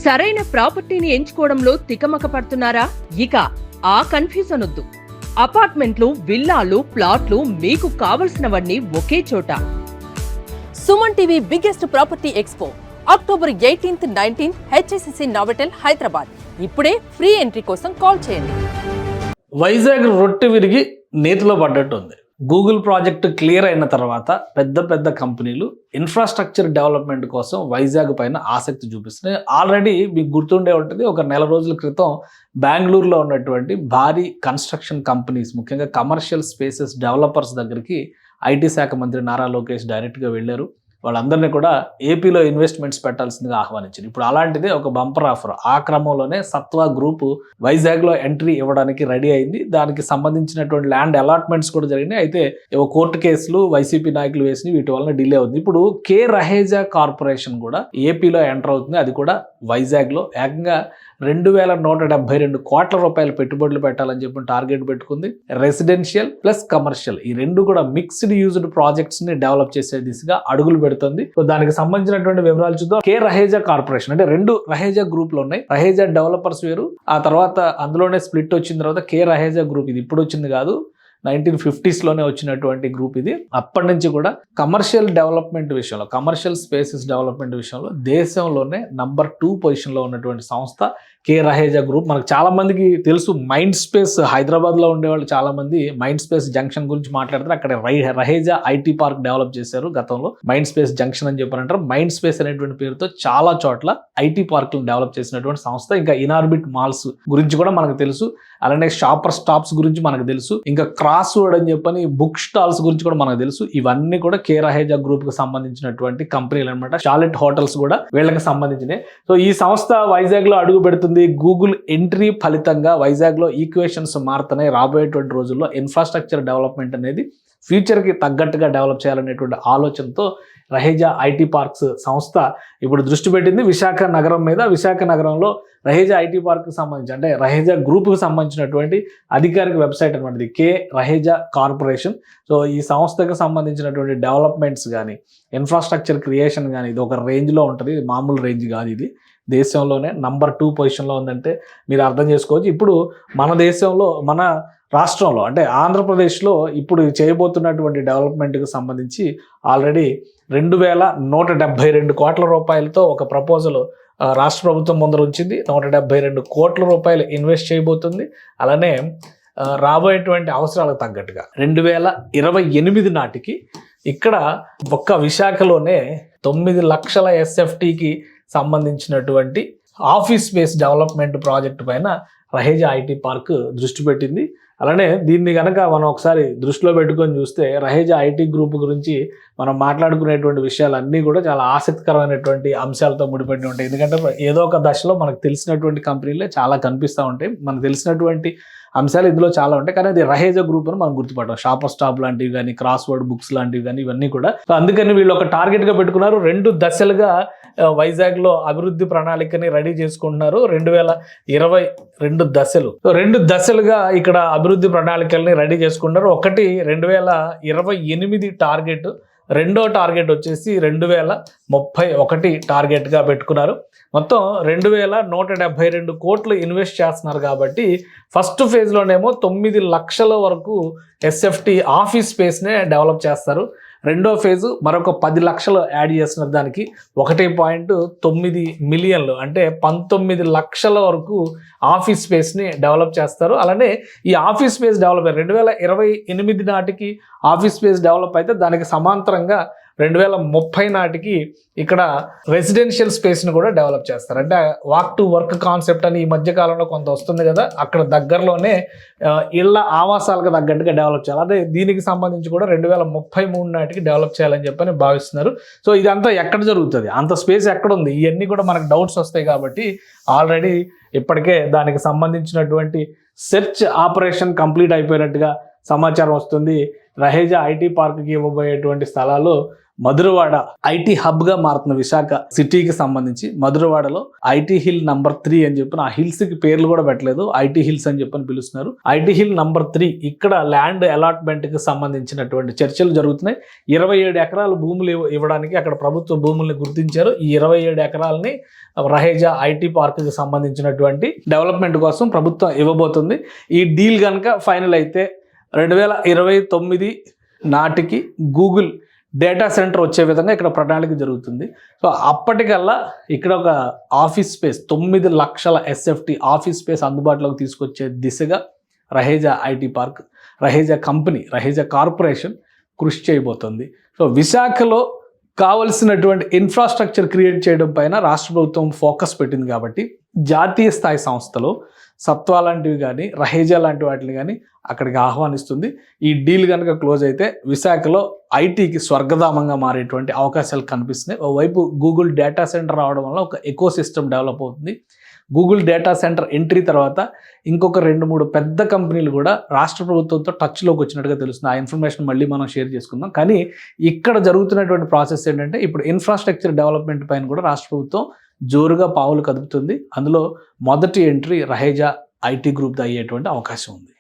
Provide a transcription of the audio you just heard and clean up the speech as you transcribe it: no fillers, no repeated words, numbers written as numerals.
సరైన ప్రాపర్టీని ఎంచుకోవడంలో తికమక పడుతున్నారా? ఇక ఆ కన్ఫ్యూజన్ వద్దు. అపార్ట్మెంట్లు, విల్లాలు, ప్లాట్లు మీకు కావలసినవన్నీ ఒకే చోట. Suman TV biggest property expo October 18th, 19th HSCC Novotel Hyderabad. ఇప్పుడే ఫ్రీ ఎంట్రీ కోసం కాల్ చేయండి. వైజాగ్ రొట్టె విరిగి నేతిలో పడ్డట్టు ఉంది. గూగుల్ ప్రాజెక్టు క్లియర్ అయిన తర్వాత పెద్ద పెద్ద కంపెనీలు ఇన్ఫ్రాస్ట్రక్చర్ డెవలప్మెంట్ కోసం వైజాగ్ పైన ఆసక్తి చూపిస్తున్నాయి. ఆల్రెడీ మీకు గుర్తుండే ఉంటుంది, ఒక నెల రోజుల క్రితం బెంగళూరులో ఉన్నటువంటి భారీ కన్స్ట్రక్షన్ కంపెనీస్, ముఖ్యంగా కమర్షియల్ స్పేసెస్ డెవలపర్స్ దగ్గరికి ఐటీ శాఖ మంత్రి నారా లోకేష్ డైరెక్ట్గా వెళ్ళారు. వాళ్ళందరినీ కూడా ఏపీలో ఇన్వెస్ట్మెంట్స్ పెట్టాల్సిందిగా ఆహ్వానించారు. ఇప్పుడు అలాంటిదే ఒక బంపర్ ఆఫర్. ఆ క్రమంలోనే సత్వా గ్రూప్ వైజాగ్లో ఎంట్రీ ఇవ్వడానికి రెడీ అయింది. దానికి సంబంధించినటువంటి ల్యాండ్ అలాట్మెంట్స్ కూడా జరిగినాయి. అయితే కోర్టు కేసులు వైసీపీ నాయకులు వేసి వీటి వలన డిలే అవుతుంది. ఇప్పుడు కే రహేజా కార్పొరేషన్ కూడా ఏపీలో ఎంటర్ అవుతుంది. అది కూడా వైజాగ్లో ఏకంగా 2172 కోట్ల రూపాయల పెట్టుబడులు పెట్టాలని చెప్పి టార్గెట్ పెట్టుకుంది. రెసిడెన్షియల్ ప్లస్ కమర్షియల్ ఈ రెండు కూడా మిక్స్డ్ యూజ్డ్ ప్రాజెక్ట్స్ ని డెవలప్ చేసే దిశగా అడుగులు పెడుతుంది. సో దానికి సంబంధించినటువంటి వివరాలు చూద్దాం. కే రహేజా కార్పొరేషన్ అంటే రెండు రహేజా గ్రూప్లు ఉన్నాయి. రహేజా డెవలపర్స్ వేరు, ఆ తర్వాత అందులోనే స్ప్లిట్ వచ్చిన తర్వాత కే రహేజా గ్రూప్, ఇది ఇప్పుడు వచ్చింది కాదు, 1950s వచ్చినటువంటి గ్రూప్ ఇది. అప్పటి నుంచి కూడా కమర్షియల్ డెవలప్మెంట్ విషయంలో, కమర్షియల్ స్పేసెస్ డెవలప్మెంట్ విషయంలో దేశంలోనే నంబర్ 2 పొజిషన్లో ఉన్నటువంటి సంస్థ కే రహేజా గ్రూప్. మనకు చాలా మందికి తెలుసు, మైండ్ స్పేస్ హైదరాబాద్లో ఉండేవాళ్ళు చాలా మంది మైండ్ స్పేస్ జంక్షన్ గురించి మాట్లాడతారు. అక్కడ రహేజా ఐటీ పార్క్ డెవలప్ చేశారు గతంలో. మైండ్ స్పేస్ జంక్షన్ అని చెప్పారంటారు. మైండ్ స్పేస్ అనేటువంటి పేరుతో చాలా చోట్ల ఐటీ పార్కులను డెవలప్ చేసినటువంటి సంస్థ. ఇంకా ఇనార్బిట్ మాల్స్ గురించి కూడా మనకు తెలుసు, అలానే షాపర్ స్టాప్స్ గురించి మనకు తెలుసు, ఇంకా క్రాస్ వర్డ్ అని చెప్పని బుక్ స్టాల్స్ గురించి కూడా మనకు తెలుసు. ఇవన్నీ కూడా కే రహేజా గ్రూప్ కు సంబంధించినటువంటి కంపెనీలు అనమాట. చార్లెట్ హోటల్స్ కూడా వీళ్ళకి సంబంధించినవి. సో ఈ సంస్థ వైజాగ్ లో అడుగు పెడుతుంది. గూగుల్ ఎంట్రీ ఫలితంగా వైజాగ్ లో ఈక్వేషన్స్ మారుతున్నాయి. రాబోయేటువంటి రోజుల్లో ఇన్ఫ్రాస్ట్రక్చర్ డెవలప్మెంట్ అనేది ఫ్యూచర్ కి తగ్గట్టుగా డెవలప్ చేయాలనేటువంటి ఆలోచనతో రహేజా ఐటీ పార్క్స్ సంస్థ ఇప్పుడు దృష్టి పెట్టింది విశాఖ నగరం మీద. విశాఖ నగరంలో రహేజా ఐటీ పార్క్ కి సంబంధించి, అంటే రహేజా గ్రూప్ కు సంబంధించినటువంటి అధికారిక వెబ్సైట్ అనమాట ఇది, కే రహేజా కార్పొరేషన్. సో ఈ సంస్థకు సంబంధించినటువంటి డెవలప్మెంట్స్ కానీ, ఇన్ఫ్రాస్ట్రక్చర్ క్రియేషన్ కానీ ఇది ఒక రేంజ్లో ఉంటుంది. ఇది మామూలు రేంజ్ కాదు. ఇది దేశంలోనే నంబర్ 2 పొజిషన్లో ఉందంటే మీరు అర్థం చేసుకోవచ్చు. ఇప్పుడు మన దేశంలో, మన రాష్ట్రంలో అంటే ఆంధ్రప్రదేశ్లో ఇప్పుడు చేయబోతున్నటువంటి డెవలప్మెంట్కి సంబంధించి ఆల్రెడీ 2172 కోట్ల రూపాయలతో ఒక ప్రపోజల్ రాష్ట్ర ప్రభుత్వం ముందర ఉంచింది. 172 కోట్ల రూపాయలు ఇన్వెస్ట్ చేయబోతుంది. అలానే రాబోయేటువంటి అవసరాలకు తగ్గట్టుగా 2028 నాటికి ఇక్కడ ఒక్క విశాఖలోనే 9 లక్షల SFTకి సంబంధించినటువంటి ఆఫీస్ స్పేస్ డెవలప్మెంట్ ప్రాజెక్టు పైన రహేజా ఐటీ పార్క్ దృష్టి పెట్టింది. అలానే దీన్ని కనుక మనం ఒకసారి దృష్టిలో పెట్టుకొని చూస్తే రహేజా ఐటీ గ్రూప్ గురించి మనం మాట్లాడుకునేటువంటి విషయాలన్నీ కూడా చాలా ఆసక్తికరమైనటువంటి అంశాలతో ముడిపడి ఉంటాయి. ఎందుకంటే ఏదో ఒక దశలో మనకు తెలిసినటువంటి కంపెనీలే చాలా కనిపిస్తూ ఉంటాయి. మనకు తెలిసినటువంటి అంశాలు ఇందులో చాలా ఉంటాయి, కానీ అది రహేజా గ్రూప్ అని మనం గుర్తుపడతాం. షాపర్ స్టాప్ లాంటివి కానీ, క్రాస్ వర్డ్ బుక్స్ లాంటివి కానీ, ఇవన్నీ కూడా. సో అందుకని వీళ్ళు ఒక టార్గెట్గా పెట్టుకున్నారు. 2 దశలుగా వైజాగ్లో అభివృద్ధి ప్రణాళికని రెడీ చేసుకుంటున్నారు. 2022 దశలు. సో 2 దశలుగా ఇక్కడ అభివృద్ధి ప్రణాళికల్ని రెడీ చేసుకుంటారు. ఒకటి 2028 టార్గెట్, రెండో టార్గెట్ వచ్చేసి 2031 టార్గెట్గా పెట్టుకున్నారు. మొత్తం 2172 కోట్లు ఇన్వెస్ట్ చేస్తున్నారు. కాబట్టి ఫస్ట్ ఫేజ్లోనేమో 9 లక్షల వరకు SFT ఆఫీస్ స్పేస్నే డెవలప్ చేస్తారు. రెండో ఫేజు మరొక 10 లక్షలు యాడ్ చేస్తున్నారు. దానికి 1.9 మిలియన్లు అంటే 19 లక్షల వరకు ఆఫీస్ స్పేస్ని డెవలప్ చేస్తారు. అలానే ఈ ఆఫీస్ స్పేస్ డెవలప్ 2028 నాటికి ఆఫీస్ స్పేస్ డెవలప్ అయితే దానికి సమాంతరంగా 2030 నాటికి ఇక్కడ రెసిడెన్షియల్ స్పేస్ని కూడా డెవలప్ చేస్తారు. అంటే వాక్ టు వర్క్ కాన్సెప్ట్ అని ఈ మధ్య కాలంలో కొంత వస్తుంది కదా, అక్కడ దగ్గరలోనే ఇళ్ల ఆవాసాలకు తగ్గట్టుగా డెవలప్ చేయాలి. అదే దీనికి సంబంధించి కూడా 2033 నాటికి డెవలప్ చేయాలని చెప్పని భావిస్తున్నారు. సో ఇదంతా ఎక్కడ జరుగుతుంది, అంత స్పేస్ ఎక్కడ ఉంది, ఇవన్నీ కూడా మనకు డౌట్స్ వస్తాయి. కాబట్టి ఆల్రెడీ ఇప్పటికే దానికి సంబంధించినటువంటి సెర్చ్ ఆపరేషన్ కంప్లీట్ అయిపోయినట్టుగా సమాచారం వస్తుంది. రహేజా ఐటీ పార్క్కి ఇవ్వబోయేటువంటి స్థలాలు మధురవాడ ఐటీ హబ్ గా మారుతున్న విశాఖ సిటీకి సంబంధించి మధురవాడలో ఐటీ హిల్ నంబర్ 3 అని చెప్పిన ఆ హిల్స్ కి పేర్లు కూడా పెట్టలేదు, ఐటీ హిల్స్ అని చెప్పని పిలుస్తున్నారు. ఐటీ హిల్ నంబర్ 3 ఇక్కడ ల్యాండ్ అలాట్మెంట్ కి సంబంధించినటువంటి చర్చలు జరుగుతున్నాయి. 27 ఎకరాలు భూములు ఇవ్వడానికి అక్కడ ప్రభుత్వ భూముల్ని గుర్తించారు. ఈ 27 ఎకరాలని రహేజా ఐటీ పార్క్ కి సంబంధించినటువంటి డెవలప్మెంట్ కోసం ప్రభుత్వం ఇవ్వబోతుంది. ఈ డీల్ కనుక ఫైనల్ అయితే 2029 నాటికి గూగుల్ డేటా సెంటర్ వచ్చే విధంగా ఇక్కడ ప్రణాళిక జరుగుతుంది. సో అప్పటికల్లా ఇక్కడ ఒక ఆఫీస్ స్పేస్ 9 లక్షల SFT ఆఫీస్ స్పేస్ అందుబాటులోకి తీసుకొచ్చే దిశగా Raheja IT park, Raheja company, Raheja corporation కృషి చేయబోతుంది. సో విశాఖలో కావలసినటువంటి ఇన్ఫ్రాస్ట్రక్చర్ క్రియేట్ చేయడం పైన రాష్ట్ర ప్రభుత్వం ఫోకస్ పెట్టింది కాబట్టి జాతీయ స్థాయి సంస్థలు సత్వా లాంటివి కానీ రహేజా లాంటి వాటిని కానీ అక్కడికి ఆహ్వానిస్తుంది. ఈ డీల్ కనుక క్లోజ్ అయితే విశాఖలో ఐటీకి స్వర్గధామంగా మారేటువంటి అవకాశాలు కనిపిస్తున్నాయి. ఓవైపు గూగుల్ డేటా సెంటర్ రావడం వల్ల ఒక ఎకో సిస్టమ్ డెవలప్ అవుతుంది. గూగుల్ డేటా సెంటర్ ఎంట్రీ తర్వాత ఇంకొక 2-3 పెద్ద కంపెనీలు కూడా రాష్ట్ర ప్రభుత్వంతో టచ్లోకి వచ్చినట్టుగా తెలుస్తుంది. ఆ ఇన్ఫర్మేషన్ మళ్ళీ మనం షేర్ చేసుకుందాం. కానీ ఇక్కడ జరుగుతున్నటువంటి ప్రాసెస్ ఏంటంటే ఇప్పుడు ఇన్ఫ్రాస్ట్రక్చర్ డెవలప్మెంట్ పైన కూడా రాష్ట్ర ప్రభుత్వం జోరుగా పావులు కదుపుతుంది. అందులో మొదటి ఎంట్రీ రహేజా ఐటీ గ్రూప్ అయ్యేటువంటి అవకాశం ఉంది.